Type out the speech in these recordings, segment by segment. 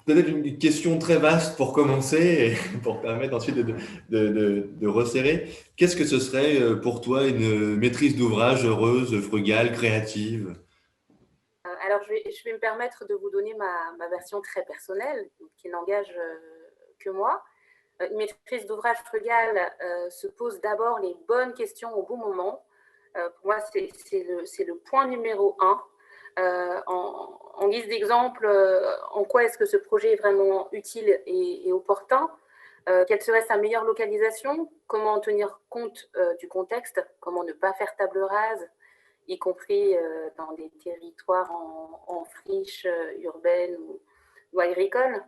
Peut-être une question très vaste pour commencer et pour permettre ensuite de resserrer. Qu'est-ce que ce serait pour toi une maîtrise d'ouvrage heureuse, frugale, créative? Alors, je vais me permettre de vous donner ma version très personnelle, qui n'engage que moi. Une maîtrise d'ouvrage frugale se pose d'abord les bonnes questions au bon moment. Pour moi, c'est le point numéro un. En guise d'exemple, en quoi est-ce que ce projet est vraiment utile et opportun? Quelle serait sa meilleure localisation? Comment tenir compte du contexte? Comment ne pas faire table rase, y compris dans des territoires en friche urbaine ou agricole?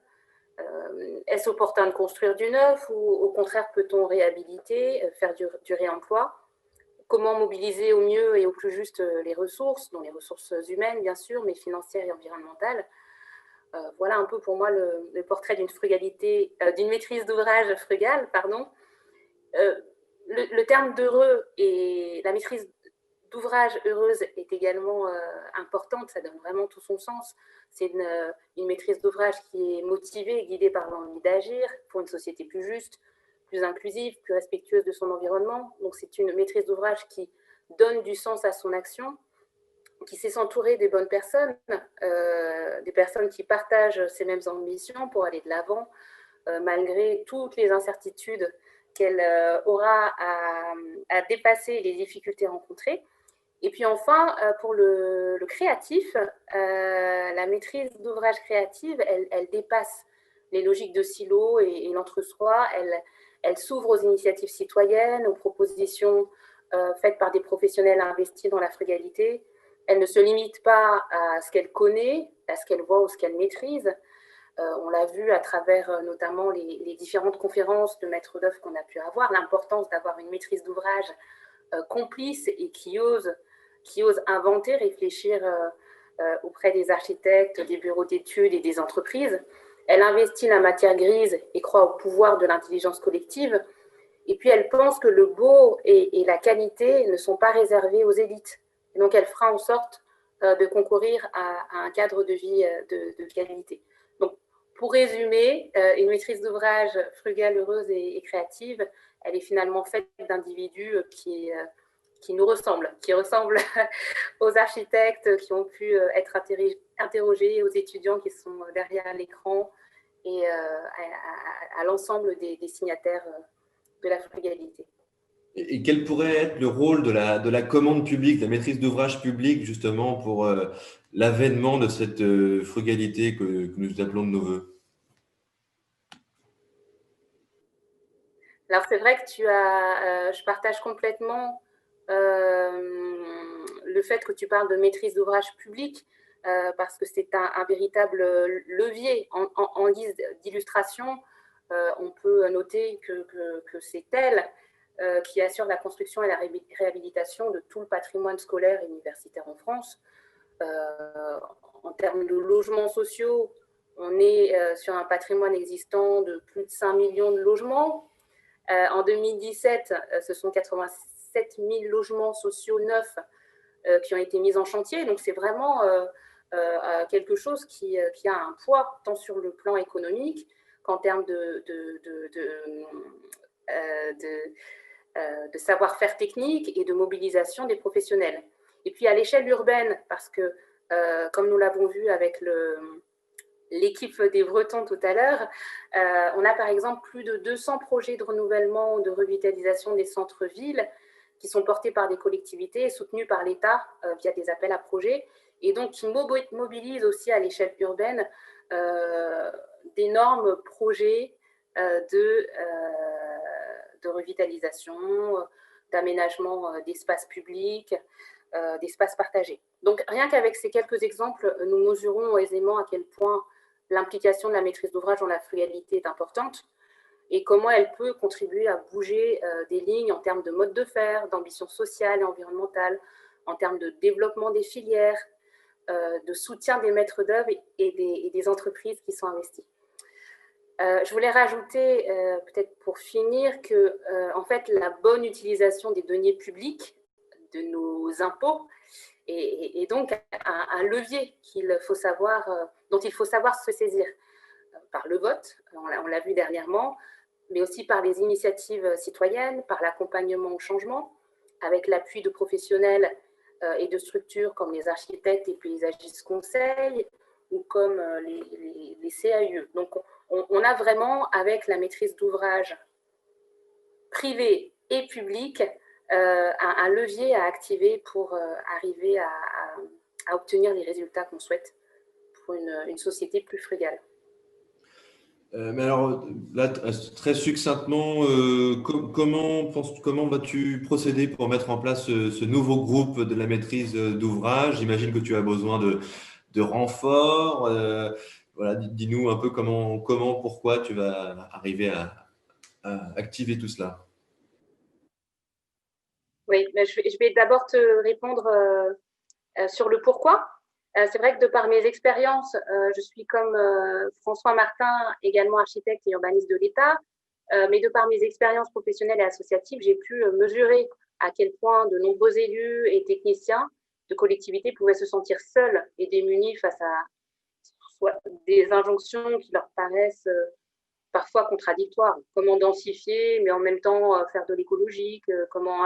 Est-ce opportun de construire du neuf ou au contraire peut-on réhabiliter, faire du réemploi? Comment mobiliser au mieux et au plus juste les ressources, dont les ressources humaines bien sûr, mais financières et environnementales? Voilà un peu pour moi le portrait d'une frugalité, d'une maîtrise d'ouvrage frugale, pardon. Euh, le terme d'heureux et la maîtrise d'ouvrage heureuse est également importante, ça donne vraiment tout son sens. C'est une maîtrise d'ouvrage qui est motivée, guidée par l'envie d'agir pour une société plus juste, plus inclusive, plus respectueuse de son environnement. Donc c'est une maîtrise d'ouvrage qui donne du sens à son action, qui sait s'entourer des bonnes personnes, des personnes qui partagent ces mêmes ambitions pour aller de l'avant, malgré toutes les incertitudes qu'elle aura à dépasser les difficultés rencontrées. Et puis enfin, pour le créatif, la maîtrise d'ouvrage créative, elle dépasse les logiques de silo et l'entre-soi. Elle s'ouvre aux initiatives citoyennes, aux propositions faites par des professionnels investis dans la frugalité. Elle ne se limite pas à ce qu'elle connaît, à ce qu'elle voit ou ce qu'elle maîtrise. On l'a vu à travers notamment les différentes conférences de maîtres d'œuvre qu'on a pu avoir, l'importance d'avoir une maîtrise d'ouvrage complice et qui ose inventer, réfléchir auprès des architectes, des bureaux d'études et des entreprises. Elle investit la matière grise et croit au pouvoir de l'intelligence collective. Et puis elle pense que le beau et la qualité ne sont pas réservés aux élites. Et donc elle fera en sorte de concourir à un cadre de vie de qualité. Donc pour résumer, une maîtrise d'ouvrage frugale, heureuse et créative, elle est finalement faite d'individus qui nous ressemblent, qui ressemblent aux architectes qui ont pu être interrogés, aux étudiants qui sont derrière l'écran et à l'ensemble des signataires de la frugalité. Et quel pourrait être le rôle de la commande publique, de la maîtrise d'ouvrage public, justement, pour l'avènement de cette frugalité que nous appelons de nos voeux? Alors c'est vrai que je partage complètement le fait que tu parles de maîtrise d'ouvrage public, parce que c'est un véritable levier en guise d'illustration. On peut noter que c'est elle qui assure la construction et la réhabilitation de tout le patrimoine scolaire et universitaire en France. En termes de logements sociaux, on est sur un patrimoine existant de plus de 5 millions de logements. En 2017, ce sont 87 000 logements sociaux neufs qui ont été mis en chantier. Donc c'est vraiment quelque chose qui a un poids tant sur le plan économique qu'en termes de savoir-faire technique et de mobilisation des professionnels. Et puis à l'échelle urbaine, parce que comme nous l'avons vu avec l'équipe des Bretons tout à l'heure, on a par exemple plus de 200 projets de renouvellement ou de revitalisation des centres-villes qui sont portés par des collectivités et soutenus par l'État via des appels à projets, et donc qui mobilisent aussi à l'échelle urbaine d'énormes projets de revitalisation, d'aménagement d'espaces publics, d'espaces partagés. Donc rien qu'avec ces quelques exemples, nous mesurons aisément à quel point l'implication de la maîtrise d'ouvrage dans la frugalité est importante et comment elle peut contribuer à bouger des lignes en termes de mode de faire, d'ambition sociale et environnementale, en termes de développement des filières, de soutien des maîtres d'œuvre et des entreprises qui sont investies. Je voulais rajouter, peut-être pour finir, que en fait, la bonne utilisation des deniers publics, de nos impôts, est donc un levier dont il faut savoir se saisir. par le vote, on l'a vu dernièrement, mais aussi par les initiatives citoyennes, par l'accompagnement au changement, avec l'appui de professionnels et de structures comme les architectes et paysagistes conseils ou comme les CAUE. Donc, on a vraiment, avec la maîtrise d'ouvrage privée et publique, un levier à activer pour arriver à obtenir les résultats qu'on souhaite pour une société plus frugale. Mais alors, là, très succinctement, comment vas-tu procéder pour mettre en place ce nouveau groupe de la maîtrise d'ouvrage? J'imagine que tu as besoin de renforts. Voilà, dis-nous un peu pourquoi tu vas arriver à activer tout cela. Oui, mais je vais d'abord te répondre sur le pourquoi. C'est vrai que de par mes expériences, je suis comme François Martin, également architecte et urbaniste de l'État, mais de par mes expériences professionnelles et associatives, j'ai pu mesurer à quel point de nombreux élus et techniciens de collectivités pouvaient se sentir seuls et démunis face à soit des injonctions qui leur paraissent parfois contradictoires. Comment densifier, mais en même temps faire de l'écologique, comment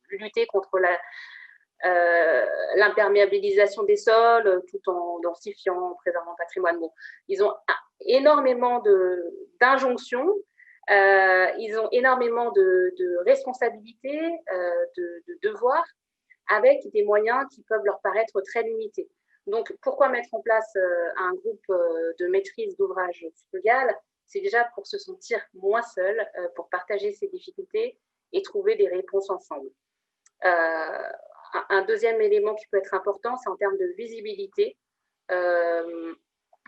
lutter contre l'imperméabilisation des sols tout en densifiant, en préservant le patrimoine. Bon, ils ont énormément d'injonctions, ils ont énormément de responsabilités, de devoirs, avec des moyens qui peuvent leur paraître très limités. Donc, pourquoi mettre en place un groupe de maîtrise d'ouvrage frugal? C'est déjà pour se sentir moins seul, pour partager ses difficultés et trouver des réponses ensemble. Un deuxième élément qui peut être important, c'est en termes de visibilité,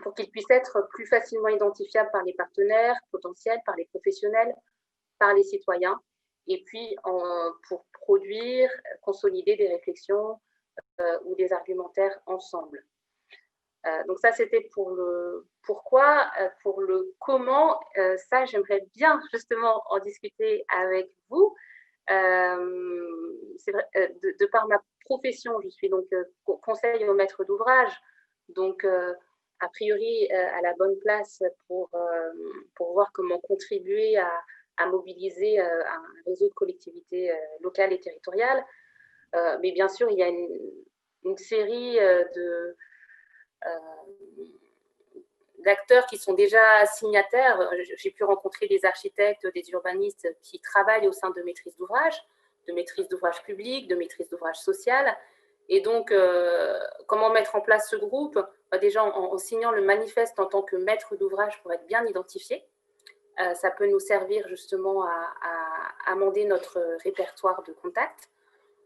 pour qu'ils puissent être plus facilement identifiables par les partenaires potentiels, par les professionnels, par les citoyens, et puis pour produire, consolider des réflexions ou des argumentaires ensemble. Donc ça, c'était pour le pourquoi. Pour le comment, ça, j'aimerais bien justement en discuter avec vous. C'est vrai, de par ma profession, je suis donc conseil au maître d'ouvrage, donc a priori à la bonne place pour voir comment contribuer à mobiliser un réseau de collectivités locales et territoriales. Mais bien sûr, il y a une série d'acteurs qui sont déjà signataires. J'ai pu rencontrer des architectes, des urbanistes qui travaillent au sein de maîtrise d'ouvrage public, de maîtrise d'ouvrage social. Et donc, comment mettre en place ce groupe? Déjà, en signant le manifeste en tant que maître d'ouvrage pour être bien identifié. Ça peut nous servir justement à amender notre répertoire de contacts.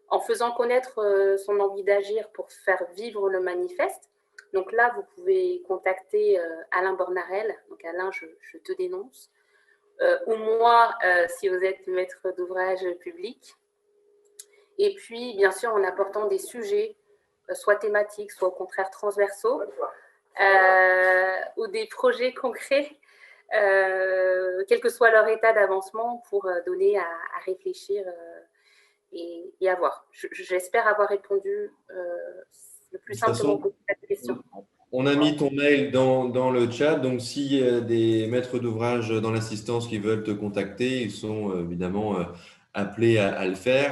En faisant connaître son envie d'agir pour faire vivre le manifeste. Donc là, vous pouvez contacter Alain Bornarel. Donc Alain, je te dénonce. Ou moi, si vous êtes maître d'ouvrage public. Et puis, bien sûr, en apportant des sujets, soit thématiques, soit au contraire transversaux, ou des projets concrets, quel que soit leur état d'avancement, pour donner à réfléchir et à voir. J'espère avoir répondu le plus simplement possible à cette question. On a mis ton mail dans le chat, donc s'il y a des maîtres d'ouvrage dans l'assistance qui veulent te contacter, ils sont évidemment appelés à le faire.